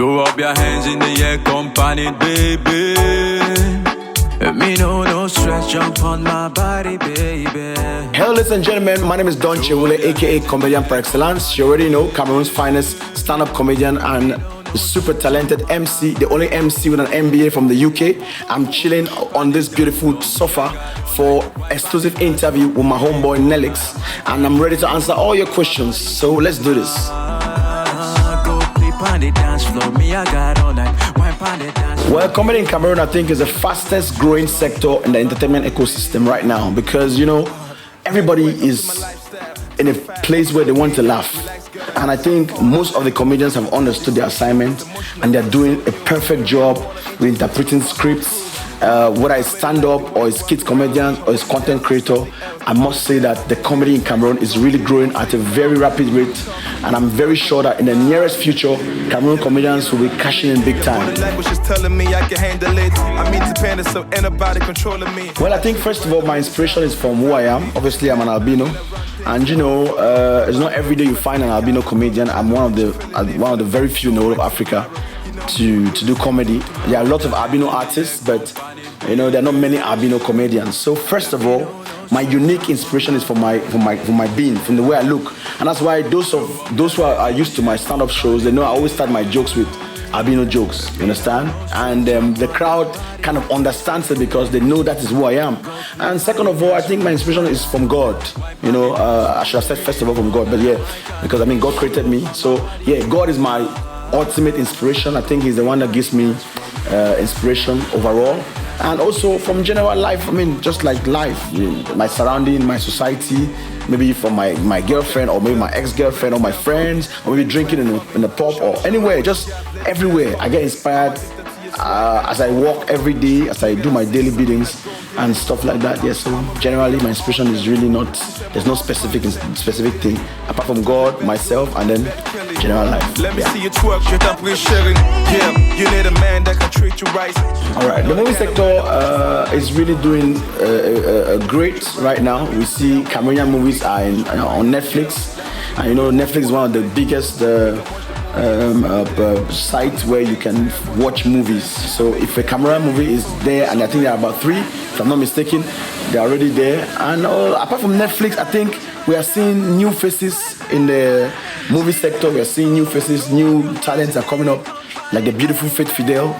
Throw up your hands in the air, company, baby. Me no stress, jump on my body, baby. Hello, ladies and gentlemen, my name is Don Chauele, aka comedian par excellence. You already know, Cameroon's finest stand-up comedian and super talented MC, the only MC with an MBA from the UK. I'm chilling on this beautiful sofa for exclusive interview with my homeboy Neilex, and I'm ready to answer all your questions. So let's do this. Well, comedy in Cameroon, I think, is the fastest growing sector in the entertainment ecosystem right now because, you know, everybody is in a place where they want to laugh. And I think most of the comedians have understood their assignment and they're doing a perfect job with interpreting scripts. Whether it's stand-up or it's skit comedian or it's content creator, I must say that the comedy in Cameroon is really growing at a very rapid rate, and I'm very sure that in the nearest future, Cameroon comedians will be cashing in big time. Well, I think first of all, my inspiration is from who I am. Obviously, I'm an albino, and you know, it's not every day you find an albino comedian. I'm one of the very few in the whole of Africa to do comedy. There are lots of albino artists, but you know, there are not many albino comedians. So first of all, my unique inspiration is from my being, from the way I look, and that's why those who are used to my stand-up shows, they know I always start my jokes with albino jokes. You understand? And the crowd kind of understands it because they know that is who I am. And second of all, I think my inspiration is from God. You know, I should have said first of all from God, but yeah, because I mean God created me. So yeah, God is my ultimate inspiration. I think he's the one that gives me inspiration overall, and also from general life. I mean, just like life, my surrounding, my society, maybe from my girlfriend or maybe my ex-girlfriend or my friends, or maybe drinking in the pub or anywhere, just everywhere. I get inspired as I walk every day, as I do my daily biddings and stuff like that. Yeah, so generally my inspiration is really not, there's no specific thing apart from God, myself, and then general life. Let me see you twerk, yeah, you need a man that can treat you right. All right, the movie sector is really doing great right now. We see Cameroonian movies are on Netflix, and you know Netflix is one of the biggest site where you can watch movies. So if a Cameroon movie is there, and I think there are about 3, if I'm not mistaken, they're already there. And apart from Netflix, I think we are seeing new faces in the movie sector. We are seeing new faces, new talents are coming up, like the beautiful Faith Fidel,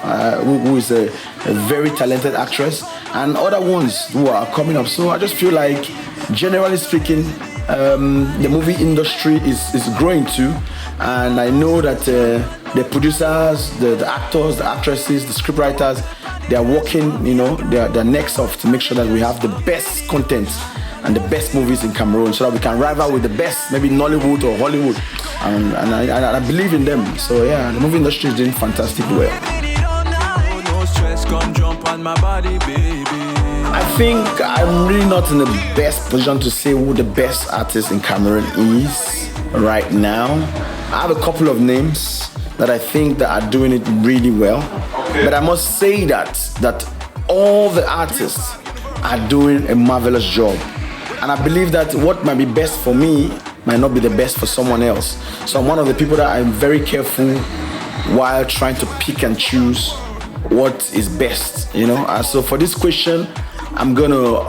who is a very talented actress, and other ones who are coming up. So I just feel like, generally speaking, the movie industry is growing too. And I know that the producers, the actors, the actresses, the scriptwriters, they are working, you know, their necks off to make sure that we have the best content and the best movies in Cameroon, so that we can rival with the best, maybe Nollywood or Hollywood. And I believe in them. So yeah, the movie industry is doing fantastic well. I think I'm really not in the best position to say who the best artist in Cameroon is right now. I have a couple of names that I think that are doing it really well. Okay. But I must say that all the artists are doing a marvelous job. And I believe that what might be best for me might not be the best for someone else. So I'm one of the people that I'm very careful while trying to pick and choose what is best, you know. So for this question, I'm gonna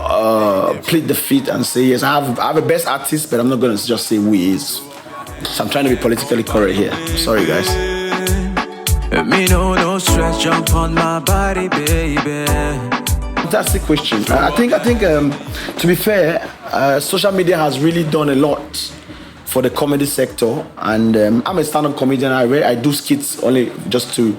plead the fifth and say yes, I have a best artist, but I'm not gonna just say who he is. So I'm trying to be politically correct here. Sorry, guys. Me no stress, jump on my body, baby. Fantastic question. I think to be fair, social media has really done a lot for the comedy sector, and I'm a stand-up comedian. I do skits only just to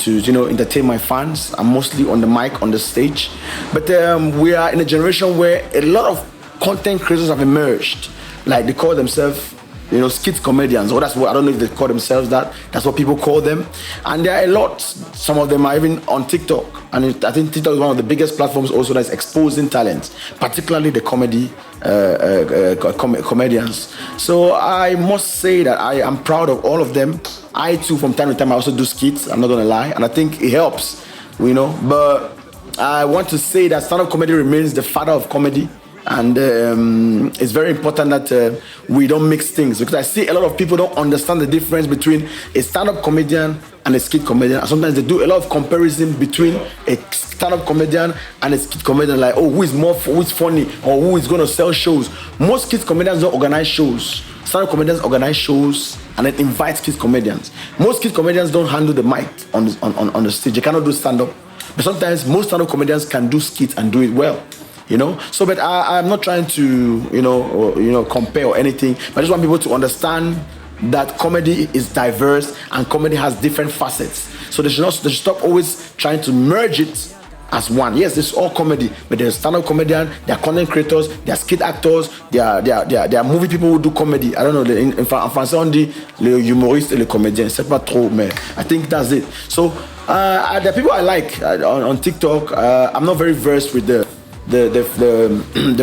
you know, entertain my fans. I'm mostly on the mic, on the stage. But we are in a generation where a lot of content creators have emerged. Like, they call themselves, you know, skit comedians, or that's what, I don't know if they call themselves that. That's what people call them. And there are a lot. Some of them are even on TikTok. And I think TikTok is one of the biggest platforms also that's exposing talent, particularly the comedians. So I must say that I am proud of all of them. I too, from time to time, I also do skits, I'm not gonna lie. And I think it helps, you know. But I want to say that stand-up comedy remains the father of comedy. And it's very important that we don't mix things, because I see a lot of people don't understand the difference between a stand-up comedian and a skit comedian. And sometimes they do a lot of comparison between a stand-up comedian and a skit comedian, like, oh, who's funny, or who is going to sell shows. Most skit comedians don't organize shows. Stand-up comedians organize shows and then invite skit comedians. Most skit comedians don't handle the mic on the stage. They cannot do stand-up. But sometimes most stand-up comedians can do skits and do it well. So, but I'm not trying to, compare or anything. But I just want people to understand that comedy is diverse and comedy has different facets. So they should stop always trying to merge it as one. Yes, it's all comedy, but there's stand-up comedian, there are content creators, there are skit actors, there are movie people who do comedy. I don't know, en français on dit le humoriste et le comédien. C'est pas trop, mais I think that's it. So there are people I like on TikTok. I'm not very versed with the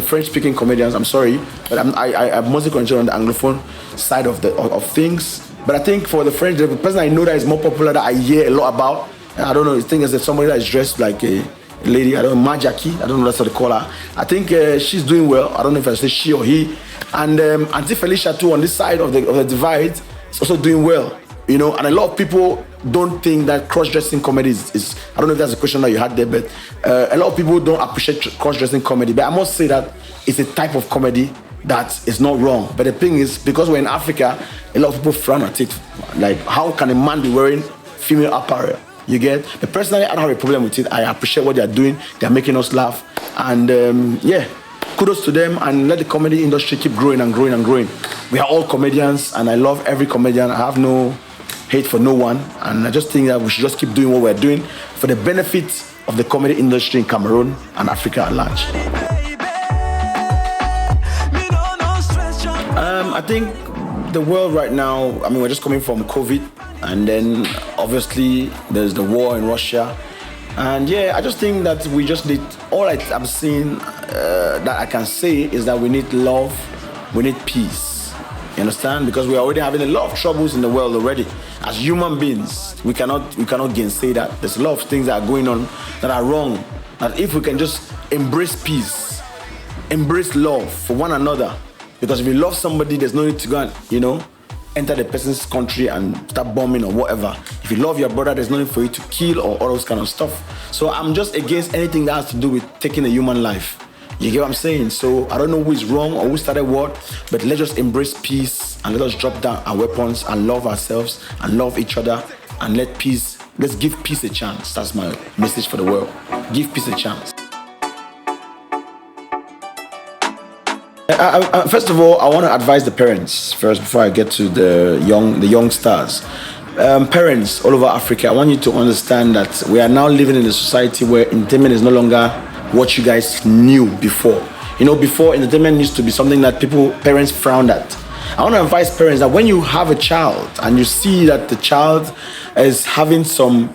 French-speaking comedians. I'm sorry, but I'm mostly concentrated on the Anglophone side of things. But I think for the French, the person I know that is more popular that I hear a lot about, I don't know, I think it's somebody that is dressed like a lady, I don't know, Majaki, I don't know, that's what they call her. I think she's doing well. I don't know if I say she or he. And Auntie Felicia too, on this side of the divide, is also doing well. And a lot of people don't think that cross-dressing comedy is I don't know if that's a question that you had there, but a lot of people don't appreciate cross-dressing comedy. But I must say that it's a type of comedy that is not wrong. But the thing is, because we're in Africa, a lot of people frown at it. Like, how can a man be wearing female apparel? You get? But personally, I don't have a problem with it. I appreciate what they're doing. They're making us laugh. And kudos to them, and let the comedy industry keep growing and growing and growing. We are all comedians, and I love every comedian. I have no hate for no one. And I just think that we should just keep doing what we're doing for the benefit of the comedy industry in Cameroon and Africa at large. I think the world right now, we're just coming from COVID, and then obviously there's the war in Russia. And I just think that we just need, I'm seeing that I can say is that we need love, we need peace. You understand? Because we're already having a lot of troubles in the world already. As human beings, we cannot gainsay that. There's a lot of things that are going on that are wrong. That if we can just embrace peace, embrace love for one another. Because if you love somebody, there's no need to go and, enter the person's country and start bombing or whatever. If you love your brother, there's no need for you to kill or all those kind of stuff. So I'm just against anything that has to do with taking a human life. You get what I'm saying? So I don't know who is wrong or who started what, but let's just embrace peace and let us drop down our weapons and love ourselves and love each other and let's give peace a chance. That's my message for the world. Give peace a chance. First of all, I want to advise the parents first before I get to the young stars. Parents all over Africa, I want you to understand that we are now living in a society where entertainment is no longer what you guys knew before. Before, entertainment used to be something that parents frowned at. I want to advise parents that when you have a child and you see that the child is having some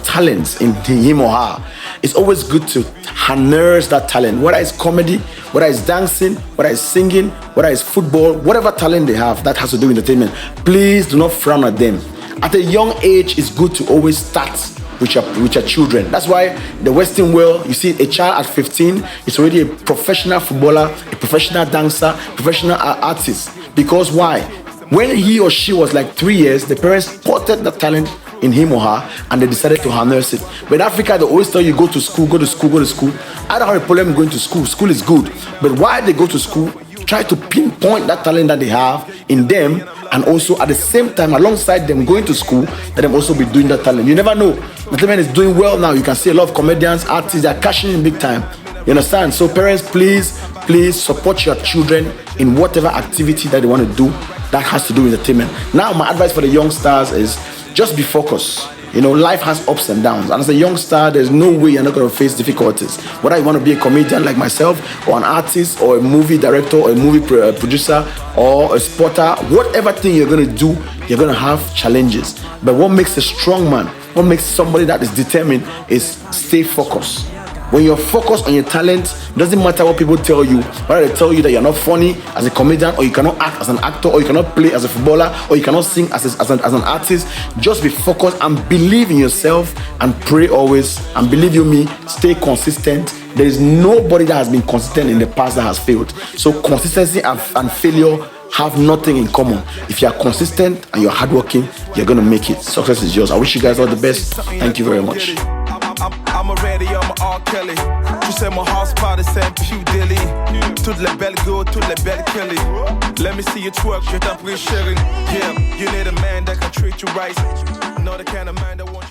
talents in him or her, it's always good to harness that talent, whether it's comedy, whether it's dancing, whether it's singing, whether it's football, whatever talent they have that has to do with entertainment. Please do not frown at them. At a young age, it's good to always start with your children. That's why the Western world, you see a child at 15 is already a professional footballer, a professional dancer, professional artist. Because why? When he or she was like 3 years, the parents spotted the talent in him or her and they decided to harness it. But in Africa, they always tell you go to school, go to school, go to school. I don't have a problem going to school. School is good. But while they go to school, try to pinpoint that talent that they have in them, and also at the same time, alongside them going to school, let them also be doing that talent. You never know. Entertainment is doing well now. You can see a lot of comedians, artists, they're cashing in big time. You understand? So parents, please support your children in whatever activity that they want to do that has to do with entertainment. Now, my advice for the young stars is just be focused. Life has ups and downs. And as a young star, there's no way you're not going to face difficulties. Whether you want to be a comedian like myself, or an artist, or a movie director, or a movie producer, or a spotter, whatever thing you're going to do, you're going to have challenges. But what makes a strong man, what makes somebody that is determined is stay focused. When you're focused on your talent, it doesn't matter what people tell you. Whether they tell you that you're not funny as a comedian, or you cannot act as an actor, or you cannot play as a footballer, or you cannot sing as an artist, just be focused and believe in yourself and pray always. And believe you me, stay consistent There is nobody that has been consistent in the past that has failed. So consistency and failure have nothing in common. If you are consistent and you're hardworking, you're gonna make it. Success is yours. I wish you guys all the best. Thank you very much. I'm ready, I'm a R. Kelly. Tu sais, mon house party, c'est un Pew Dilly. Toutes les belles go, toutes les belles Kelly. Let me see you twerk, je t'en prie, chérie. Yeah, you need a man that can treat you right. Not the kind of man that wants you.